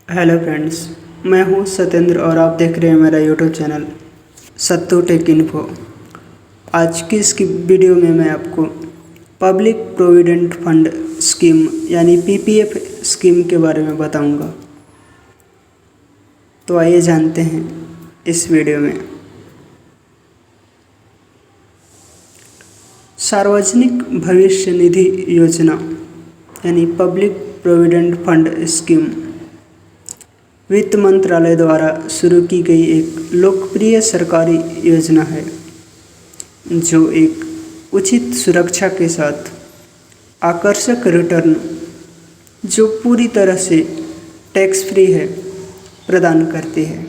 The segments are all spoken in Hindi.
Hello friends. मैं हूं सत्येंद्र और आप देख रहे हैं मेरा यूट्यूब चैनल सत्तू टेक इन्फो। आज की इस वीडियो में मैं आपको पब्लिक प्रोविडेंट फंड स्कीम यानी पीपीएफ स्कीम के बारे में बताऊंगा। तो आइए जानते हैं इस वीडियो में। सार्वजनिक भविष्य निधि योजना यानी पब्लिक प्रोविडेंट फंड स्कीम वित्त मंत्रालय द्वारा शुरू की गई एक लोकप्रिय सरकारी योजना है जो एक उचित सुरक्षा के साथ आकर्षक रिटर्न जो पूरी तरह से टैक्स फ्री है प्रदान करती है।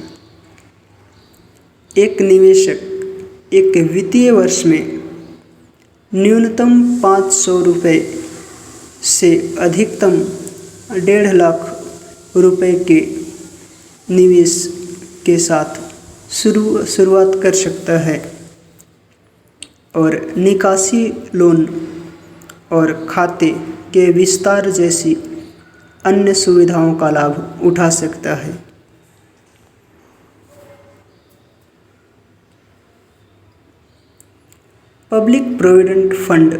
एक निवेशक एक वित्तीय वर्ष में न्यूनतम 500 रुपये से अधिकतम 1.5 लाख रुपए के निवेश के साथ शुरुआत कर सकता है और निकासी लोन और खाते के विस्तार जैसी अन्य सुविधाओं का लाभ उठा सकता है। पब्लिक प्रोविडेंट फंड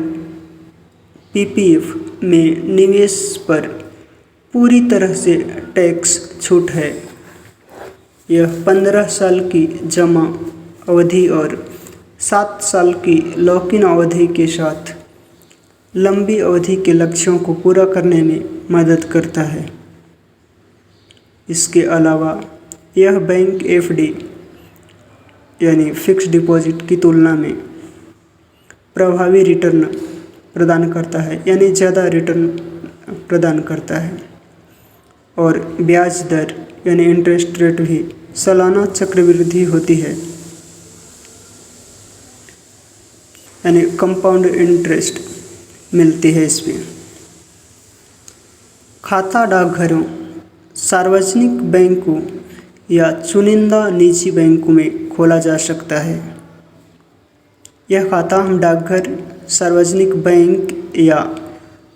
पीपीएफ में निवेश पर पूरी तरह से टैक्स छूट है। यह 15 साल की जमा अवधि और 7 साल की लॉक इन अवधि के साथ लंबी अवधि के लक्ष्यों को पूरा करने में मदद करता है। इसके अलावा यह बैंक एफडी यानी फिक्स्ड डिपॉजिट की तुलना में प्रभावी रिटर्न प्रदान करता है यानी ज़्यादा रिटर्न प्रदान करता है और ब्याज दर यानी इंटरेस्ट रेट भी सालाना चक्रवृद्धि होती है यानी कंपाउंड इंटरेस्ट मिलती है इसमें। खाता डाकघरों, सार्वजनिक बैंकों या चुनिंदा निजी बैंकों में खोला जा सकता है। यह खाता हम डाकघर, सार्वजनिक बैंक या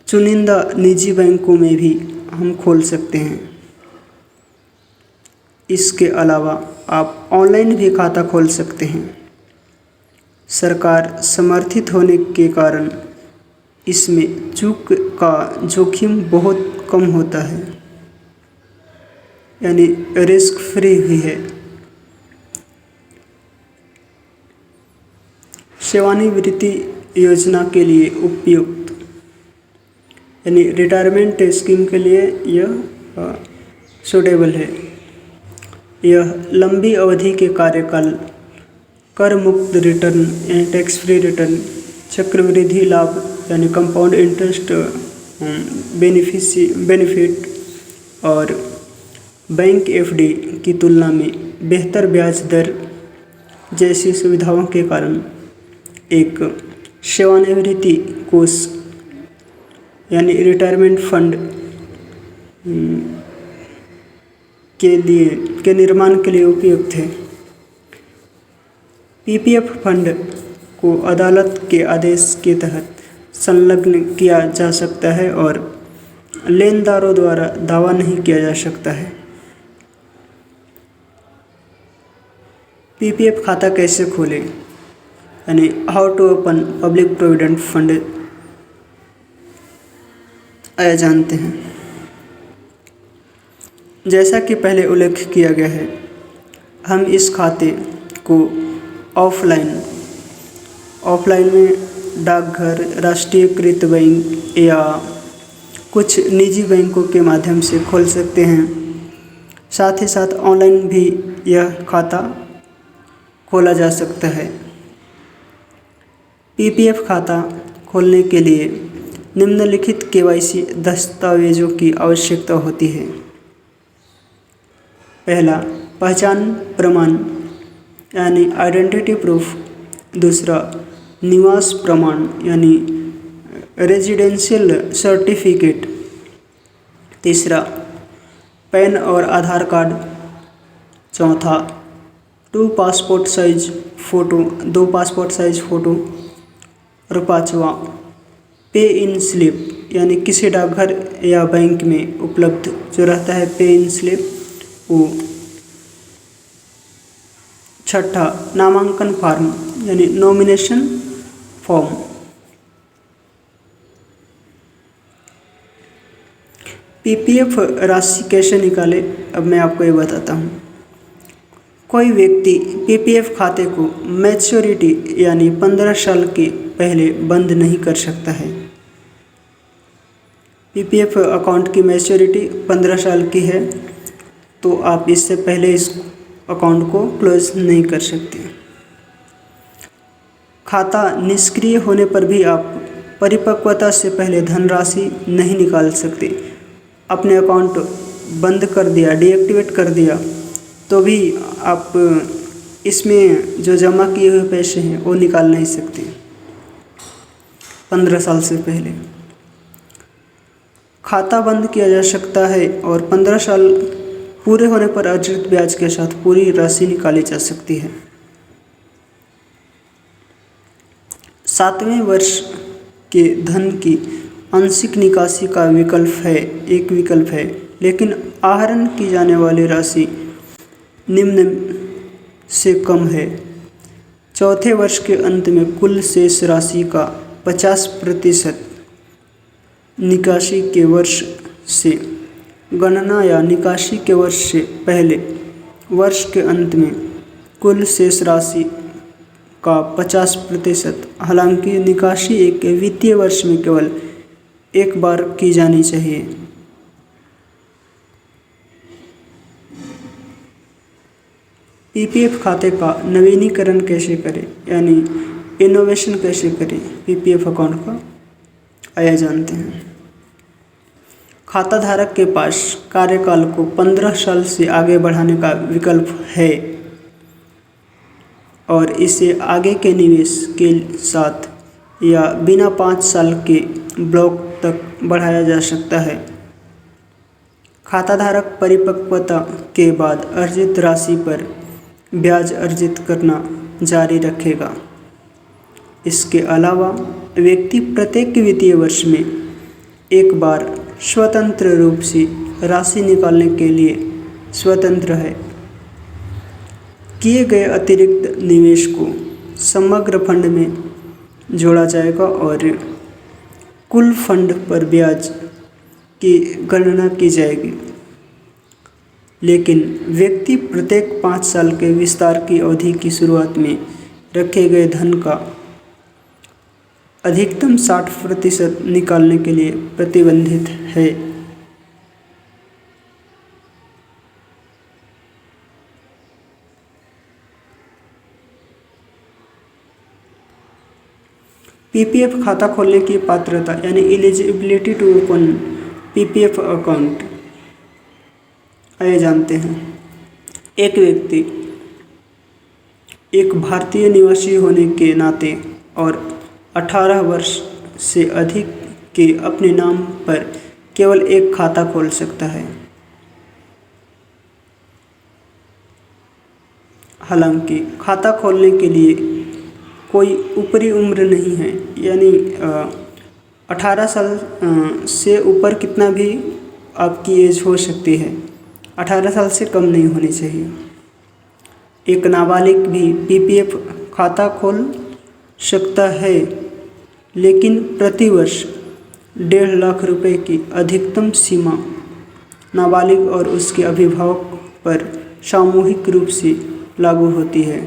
चुनिंदा निजी बैंकों में भी हम खोल सकते हैं। इसके अलावा आप ऑनलाइन भी खाता खोल सकते हैं। सरकार समर्थित होने के कारण इसमें चूक का जोखिम बहुत कम होता है यानी रिस्क फ्री भी है। सेवानिवृत्ति योजना के लिए उपयुक्त यानी रिटायरमेंट स्कीम के लिए यह सूटेबल है। यह लंबी अवधि के कार्यकाल, कर मुक्त रिटर्न यानी टैक्स फ्री रिटर्न, चक्रवृद्धि लाभ यानी कंपाउंड इंटरेस्ट बेनिफिट और बैंक एफडी की तुलना में बेहतर ब्याज दर जैसी सुविधाओं के कारण एक सेवानिवृत्ति कोष यानी रिटायरमेंट फंड के निर्माण के लिए उपयुक्त है। पीपीएफ फंड को अदालत के आदेश के तहत संलग्न किया जा सकता है और लेनदारों द्वारा दावा नहीं किया जा सकता है। पीपीएफ खाता कैसे खोलें यानी how to open public provident fund आया जानते हैं। जैसा कि पहले उल्लेख किया गया है, हम इस खाते को ऑफलाइन में डाकघर, राष्ट्रीयकृत बैंक या कुछ निजी बैंकों के माध्यम से खोल सकते हैं। साथ ही साथ ऑनलाइन भी यह खाता खोला जा सकता है। पीपीएफ खाता खोलने के लिए निम्नलिखित केवाईसी दस्तावेजों की आवश्यकता होती है। पहला, पहचान प्रमाण यानी आइडेंटिटी प्रूफ। दूसरा, निवास प्रमाण यानी रेजिडेंशियल सर्टिफिकेट। तीसरा, पैन और आधार कार्ड। चौथा, 2 पासपोर्ट साइज फ़ोटो। और पाँचवा, पे इन स्लिप यानी किसी डाकघर या बैंक में उपलब्ध जो रहता है पे इन स्लिप, वो छठा नामांकन फॉर्म यानी नॉमिनेशन फॉर्म। पीपीएफ राशि कैसे निकाले, अब मैं आपको ये बताता हूँ। कोई व्यक्ति पीपीएफ खाते को मैच्योरिटी यानी 15 साल के पहले बंद नहीं कर सकता है। पीपीएफ अकाउंट की मैच्योरिटी 15 साल की है, तो आप इससे पहले इस अकाउंट को क्लोज नहीं कर सकते। खाता निष्क्रिय होने पर भी आप परिपक्वता से पहले धनराशि नहीं निकाल सकते। अपने अकाउंट बंद कर दिया, डीएक्टिवेट कर दिया, तो भी आप इसमें जो जमा किए हुए पैसे हैं वो निकाल नहीं सकते 15 साल से पहले। खाता बंद किया जा सकता है और 15 साल पूरे होने पर अर्जित ब्याज के साथ पूरी राशि निकाली जा सकती है। 7वें वर्ष के धन की आंशिक निकासी का एक विकल्प है, लेकिन आहरण की जाने वाली राशि निम्न से कम है। चौथे वर्ष के अंत में कुल शेष राशि का 50% निकासी के वर्ष से गणना या निकासी के वर्ष से पहले वर्ष के अंत में कुल शेष राशि का 50%। हालांकि निकासी एक वित्तीय वर्ष में केवल एक बार की जानी चाहिए। पीपीएफ खाते का नवीनीकरण कैसे करें यानी इनोवेशन कैसे करें पीपीएफ अकाउंट का, आइए जानते हैं। खाता धारक के पास कार्यकाल को 15 साल से आगे बढ़ाने का विकल्प है और इसे आगे के निवेश के साथ या बिना 5 साल के ब्लॉक तक बढ़ाया जा सकता है। खाता धारक परिपक्वता के बाद अर्जित राशि पर ब्याज अर्जित करना जारी रखेगा। इसके अलावा व्यक्ति प्रत्येक वित्तीय वर्ष में एक बार स्वतंत्र रूप से राशि निकालने के लिए स्वतंत्र है। किए गए अतिरिक्त निवेश को समग्र फंड में जोड़ा जाएगा और कुल फंड पर ब्याज की गणना की जाएगी, लेकिन व्यक्ति प्रत्येक 5 साल के विस्तार की अवधि की शुरुआत में रखे गए धन का अधिकतम 60% निकालने के लिए प्रतिबंधित है। पीपीएफ खाता खोलने की पात्रता यानी eligibility to open PPF account, आइए जानते हैं। एक व्यक्ति एक भारतीय निवासी होने के नाते और 18 वर्ष से अधिक के अपने नाम पर केवल एक खाता खोल सकता है। हालांकि खाता खोलने के लिए कोई ऊपरी उम्र नहीं है, यानी 18 साल से ऊपर कितना भी आपकी एज हो सकती है, 18 साल से कम नहीं होनी चाहिए। एक नाबालिग भी पीपीएफ खाता खोल सकता है, लेकिन प्रतिवर्ष 1.5 लाख रुपए की अधिकतम सीमा नाबालिग और उसके अभिभावक पर सामूहिक रूप से लागू होती है।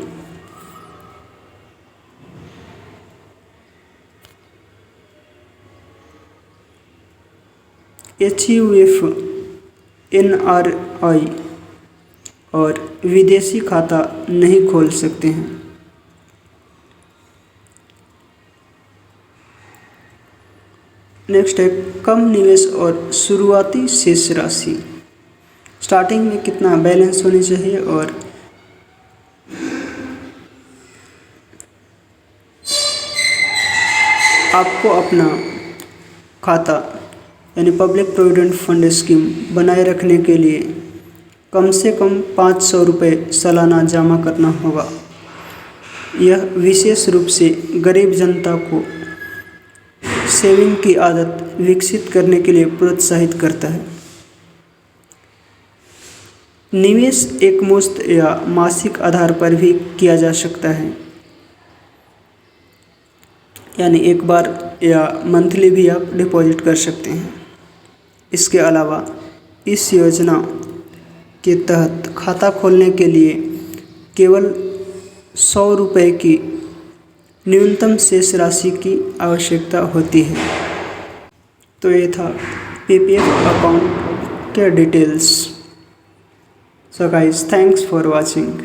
HUF, NRI और विदेशी खाता नहीं खोल सकते हैं। नेक्स्ट है कम निवेश और शुरुआती शेष राशि। स्टार्टिंग में कितना बैलेंस होनी चाहिए और आपको अपना खाता यानी पब्लिक प्रोविडेंट फंड स्कीम बनाए रखने के लिए कम से कम 500 रुपये सालाना जमा करना होगा। यह विशेष रूप से गरीब जनता को सेविंग की आदत विकसित करने के लिए प्रोत्साहित करता है। निवेश एकमुश्त या मासिक आधार पर भी किया जा सकता है, यानी एक बार या मंथली भी आप डिपॉजिट कर सकते हैं। इसके अलावा इस योजना के तहत खाता खोलने के लिए केवल 100 रुपये की न्यूनतम शेष राशि की आवश्यकता होती है। तो ये था पीपीएफ अकाउंट के details. So guys, thanks for watching.